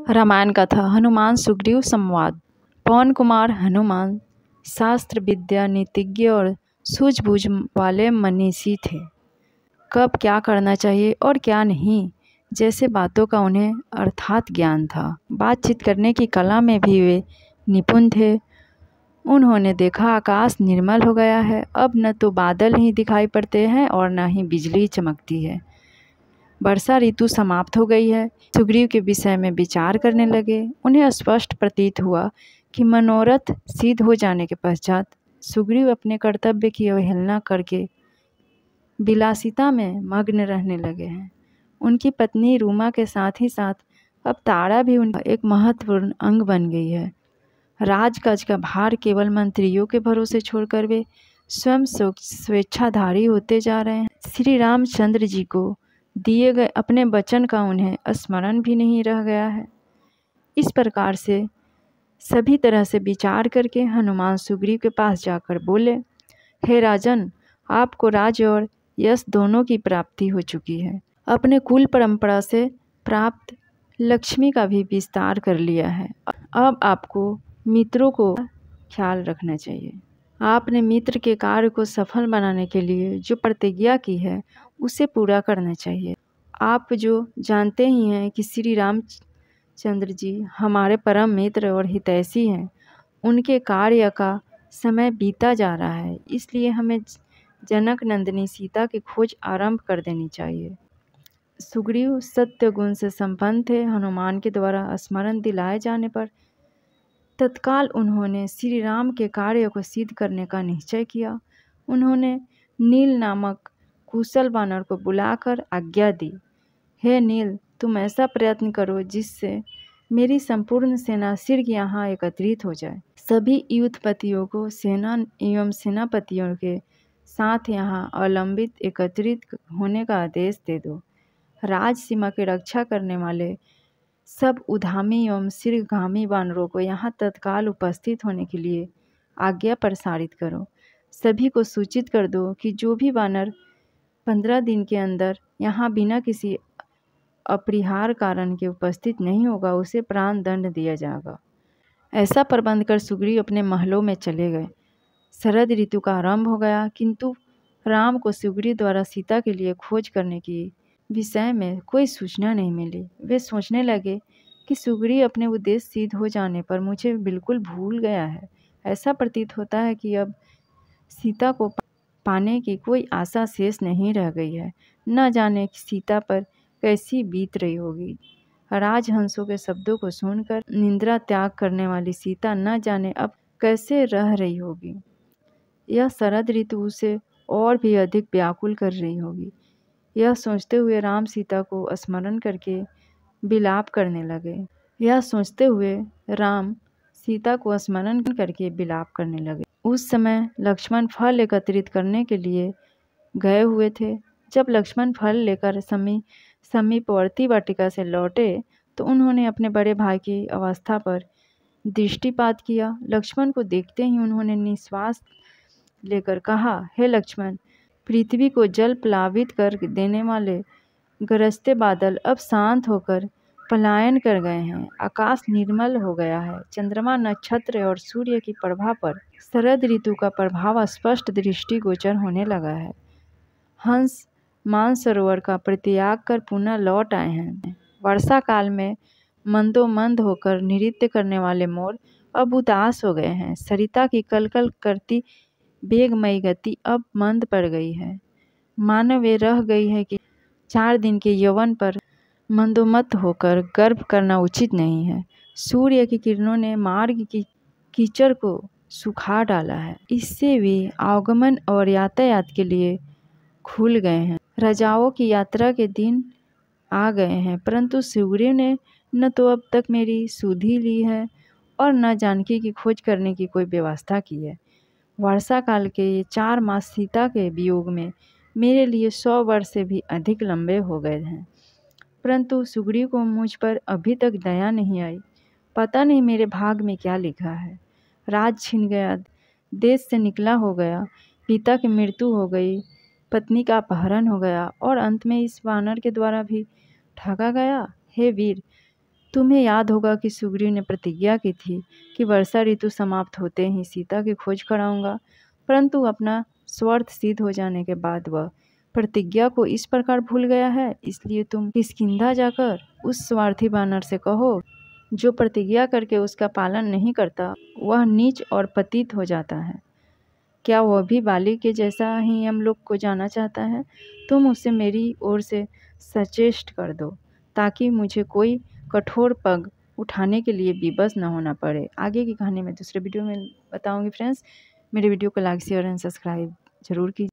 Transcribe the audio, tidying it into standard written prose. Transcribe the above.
रामायण कथा हनुमान सुग्रीव संवाद। पवन कुमार हनुमान शास्त्र विद्या नीतिज्ञ और सूझबूझ वाले मनीषी थे। कब क्या करना चाहिए और क्या नहीं जैसे बातों का उन्हें अर्थात ज्ञान था। बातचीत करने की कला में भी वे निपुण थे। उन्होंने देखा आकाश निर्मल हो गया है, अब न तो बादल ही दिखाई पड़ते हैं और न ही बिजली चमकती है। वर्षा ऋतु समाप्त हो गई है। सुग्रीव के विषय में विचार करने लगे। उन्हें स्पष्ट प्रतीत हुआ कि मनोरथ सिद्ध हो जाने के पश्चात सुग्रीव अपने कर्तव्य की अवहेलना करके विलासिता में मग्न रहने लगे हैं। उनकी पत्नी रूमा के साथ ही साथ अब तारा भी उनका एक महत्वपूर्ण अंग बन गई है। राजकाज का भार केवल मंत्रियों के भरोसे छोड़कर वे स्वयं स्वेच्छाधारी होते जा रहे हैं। श्री रामचंद्र जी को दिए गए अपने वचन का उन्हें स्मरण भी नहीं रह गया है। इस प्रकार से सभी तरह से विचार करके हनुमान सुग्रीव के पास जाकर बोले, हे राजन, आपको राज्य और यश दोनों की प्राप्ति हो चुकी है। अपने कुल परंपरा से प्राप्त लक्ष्मी का भी विस्तार कर लिया है। अब आपको मित्रों को ख्याल रखना चाहिए। आपने मित्र के कार्य को सफल बनाने के लिए जो प्रतिज्ञा की है उसे पूरा करना चाहिए। आप जो जानते ही हैं कि श्री रामचंद्र जी हमारे परम मित्र और हितैषी हैं। उनके कार्य का समय बीता जा रहा है, इसलिए हमें जनक नंदिनी सीता की खोज आरंभ कर देनी चाहिए। सुग्रीव सत्य गुण से संपन्न थे। हनुमान के द्वारा स्मरण दिलाए जाने पर तत्काल उन्होंने श्री राम के कार्य को सिद्ध करने का निश्चय किया। उन्होंने नील नामक कुशल वानर को बुलाकर आज्ञा दी, हे नील, तुम ऐसा प्रयत्न करो जिससे मेरी संपूर्ण सेना शीघ्र यहाँ एकत्रित हो जाए। सभी युद्धपतियों को सेना एवं सेनापतियों के साथ यहाँ अवलंबित एकत्रित होने का आदेश दे दो। राज सीमा की रक्षा करने वाले सब उद्यमी एवं शीघ्रगामी वानरों को यहाँ तत्काल उपस्थित होने के लिए आज्ञा प्रसारित करो। सभी को सूचित कर दो कि जो भी वानर 15 दिन के अंदर यहाँ बिना किसी अपरिहार्य कारण के उपस्थित नहीं होगा उसे प्राण दंड दिया जाएगा। ऐसा प्रबंध कर सुग्रीव अपने महलों में चले गए। शरद ऋतु का आरंभ हो गया, किंतु राम को सुग्रीव द्वारा सीता के लिए खोज करने की विषय में कोई सूचना नहीं मिली। वे सोचने लगे कि सुग्रीव अपने उद्देश्य सिद्ध हो जाने पर मुझे बिल्कुल भूल गया है। ऐसा प्रतीत होता है कि अब सीता को पाने की कोई आशा शेष नहीं रह गई है। न जाने सीता पर कैसी बीत रही होगी। राजहंसों के शब्दों को सुनकर निंद्रा त्याग करने वाली सीता न जाने अब कैसे रह रही होगी। यह शरद ऋतु उसे और भी अधिक व्याकुल कर रही होगी। यह सोचते हुए राम सीता को स्मरण करके विलाप करने लगे। उस समय लक्ष्मण फल एकत्रित करने के लिए गए हुए थे। जब लक्ष्मण फल लेकर समीपवर्ती वाटिका से लौटे तो उन्होंने अपने बड़े भाई की अवस्था पर दृष्टिपात किया। लक्ष्मण को देखते ही उन्होंने निश्वास लेकर कहा, हे लक्ष्मण, पृथ्वी को जल प्लावित कर देने वाले गरजते बादल अब शांत होकर पलायन कर गए हैं। आकाश निर्मल हो गया है। चंद्रमा, नक्षत्र और सूर्य की प्रभा पर शरद ऋतु का प्रभाव स्पष्ट दृष्टिगोचर होने लगा है। हंस मानसरोवर का परित्याग कर पुनः लौट आए हैं। वर्षा काल में मंदोमंद होकर नृत्य करने वाले मोर अब उदास हो गए हैं। सरिता की कलकल करती वेगमयी गति अब मंद पड़ गई है। मानो वे रह गई है कि 4 दिन के यौवन पर मंदोमत होकर गर्व करना उचित नहीं है। सूर्य की किरणों ने मार्ग की कीचड़ को सुखा डाला है। इससे वे आवागमन और यातायात के लिए खुल गए हैं। राजाओं की यात्रा के दिन आ गए हैं, परंतु सुग्रीव ने न तो अब तक मेरी सुधि ली है और न जानकी की खोज करने की कोई व्यवस्था की है। वर्षा काल के ये 4 मास सीता के वियोग में मेरे लिए 100 वर्ष से भी अधिक लंबे हो गए हैं, परंतु सुग्रीव को मुझ पर अभी तक दया नहीं आई। पता नहीं मेरे भाग में क्या लिखा है। राज छिन गया, देश से निकला हो गया, पिता की मृत्यु हो गई, पत्नी का अपहरण हो गया और अंत में इस वानर के द्वारा भी ठगा गया। हे वीर, तुम्हें याद होगा कि सुग्रीव ने प्रतिज्ञा की थी कि वर्षा ऋतु समाप्त होते ही सीता की खोज कराऊंगा, परंतु अपना स्वार्थ सिद्ध हो जाने के बाद वह प्रतिज्ञा को इस प्रकार भूल गया है। इसलिए तुम किष्किंधा जाकर उस स्वार्थी बानर से कहो, जो प्रतिज्ञा करके उसका पालन नहीं करता वह नीच और पतित हो जाता है। क्या वह भी बाली के जैसा ही हम लोग को जाना चाहता है? तुम उसे मेरी ओर से सचेष्ट कर दो, ताकि मुझे कोई कठोर पग उठाने के लिए विवश न होना पड़े। आगे की कहानी मैं दूसरे वीडियो में बताऊंगी फ्रेंड्स। मेरे वीडियो को लाइक शेयर एंड सब्सक्राइब जरूर कीजिए।